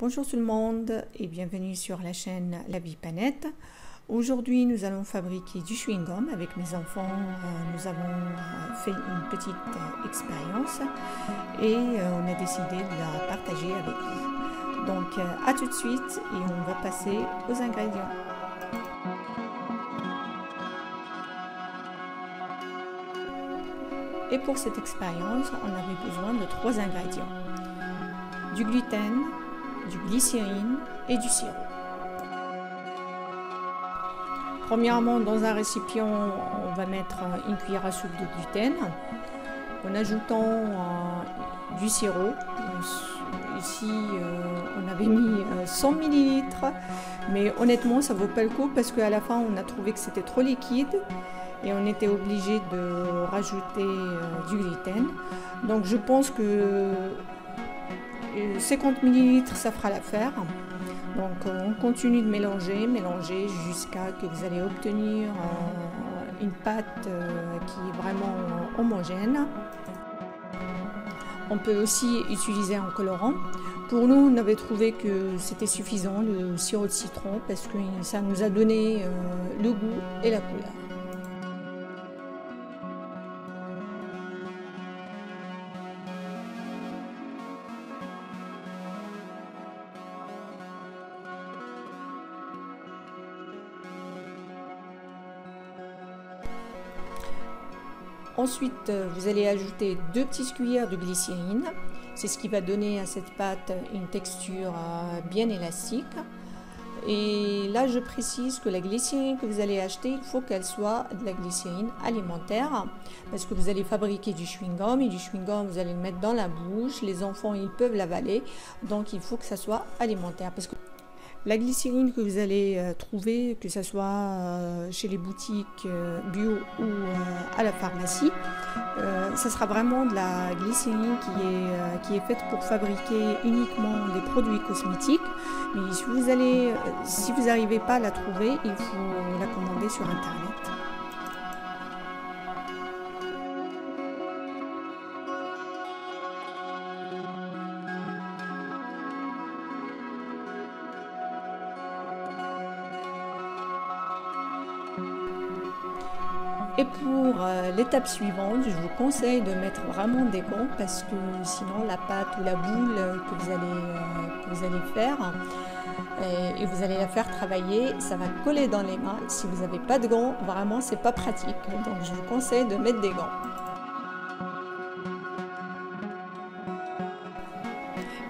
Bonjour tout le monde et bienvenue sur la chaîne La Vie Panette. Aujourd'hui nous allons fabriquer du chewing-gum avec mes enfants. Nous avons fait une petite expérience et on a décidé de la partager avec vous. Donc à tout de suite et on va passer aux ingrédients. Et pour cette expérience, on avait besoin de 3 ingrédients. Du gluten, du glycérine et du sirop. Premièrement, dans un récipient, on va mettre une cuillère à soupe de gluten en ajoutant du sirop. Ici, on avait mis 100 ml, mais honnêtement, ça ne vaut pas le coup parce qu'à la fin, on a trouvé que c'était trop liquide et on était obligé de rajouter du gluten. Donc, je pense que 50 ml, ça fera l'affaire. Donc on continue de mélanger jusqu'à que vous allez obtenir une pâte qui est vraiment homogène. On peut aussi utiliser un colorant. Pour nous, on avait trouvé que c'était suffisant, le sirop de citron, parce que ça nous a donné le goût et la couleur. Ensuite, vous allez ajouter 2 petites cuillères de glycérine. C'est ce qui va donner à cette pâte une texture bien élastique. Et là, je précise que la glycérine que vous allez acheter, il faut qu'elle soit de la glycérine alimentaire. Parce que vous allez fabriquer du chewing-gum et du chewing-gum, vous allez le mettre dans la bouche. Les enfants, ils peuvent l'avaler. Donc, il faut que ça soit alimentaire. Parce que la glycérine que vous allez trouver, que ce soit chez les boutiques bio ou à la pharmacie, ça sera vraiment de la glycérine qui est faite pour fabriquer uniquement des produits cosmétiques. Mais si vous n'arrivez pas à la trouver, il faut la commander sur Internet. Et pour l'étape suivante, je vous conseille de mettre vraiment des gants parce que sinon la pâte ou la boule que vous allez faire et vous allez la faire travailler, ça va coller dans les mains. Si vous n'avez pas de gants, vraiment c'est pas pratique. Donc je vous conseille de mettre des gants.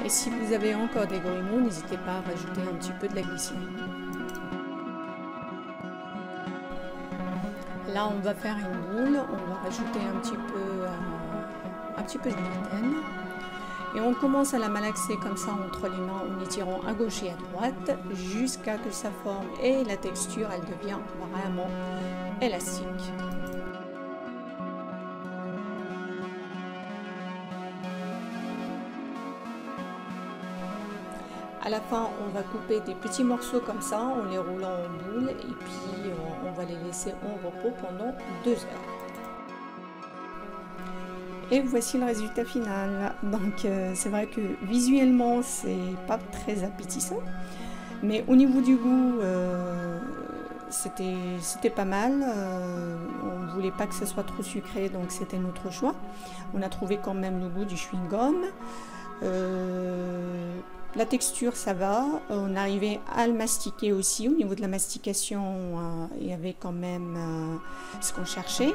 Et si vous avez encore des grumeaux, n'hésitez pas à rajouter un petit peu de la glycérine. Là, on va faire une boule, on va rajouter un petit peu de gluten. Et on commence à la malaxer comme ça entre les mains en étirant à gauche et à droite jusqu'à que sa forme et la texture, elle devient vraiment élastique. À la fin, on va couper des petits morceaux comme ça en les roulant en boule et puis on va les laisser en repos pendant 2 heures. Et voici le résultat final. Donc c'est vrai que visuellement c'est pas très appétissant, mais au niveau du goût c'était pas mal. On ne voulait pas que ce soit trop sucré, donc c'était notre choix. On a trouvé quand même le goût du chewing-gum. La texture, ça va. On arrivait à le mastiquer aussi. Au niveau de la mastication, il y avait quand même ce qu'on cherchait.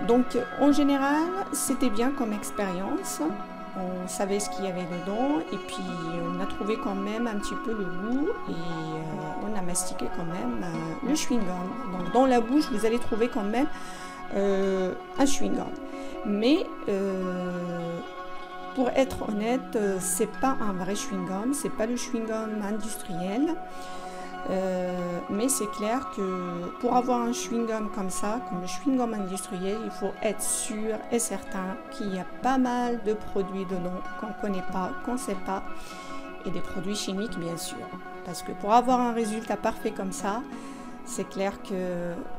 Donc, en général, c'était bien comme expérience. On savait ce qu'il y avait dedans. Et puis, on a trouvé quand même un petit peu le goût. Et on a mastiqué quand même le chewing-gum. Donc, dans la bouche, vous allez trouver quand même un chewing-gum. Mais pour être honnête, c'est pas un vrai chewing-gum, c'est pas le chewing-gum industriel. Mais c'est clair que pour avoir un chewing-gum comme ça, comme le chewing-gum industriel, il faut être sûr et certain qu'il y a pas mal de produits dedans qu'on ne connaît pas, qu'on ne sait pas, et des produits chimiques bien sûr. Parce que pour avoir un résultat parfait comme ça, c'est clair qu'il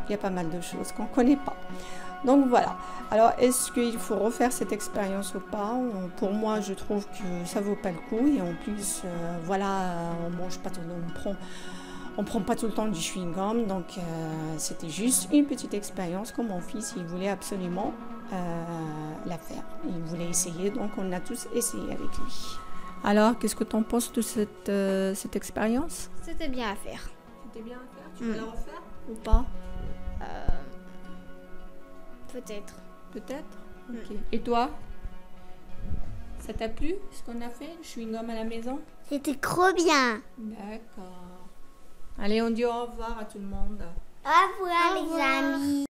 y a pas mal de choses qu'on ne connaît pas. Donc voilà. Alors, est-ce qu'il faut refaire cette expérience ou pas? Pour moi, je trouve que ça vaut pas le coup. Et en plus, voilà, on mange pas tout le temps, on prend pas tout le temps du chewing-gum. Donc, c'était juste une petite expérience que mon fils, il voulait absolument la faire. Il voulait essayer, donc on a tous essayé avec lui. Alors, qu'est-ce que tu en penses de cette expérience? C'était bien à faire. C'était bien à faire. Tu veux la refaire ou pas? Peut-être. Peut-être. Ok. Et toi? Ça t'a plu ce qu'on a fait, le chewing-gum à la maison? C'était trop bien. D'accord. Allez, on dit au revoir à tout le monde. Au revoir les amis.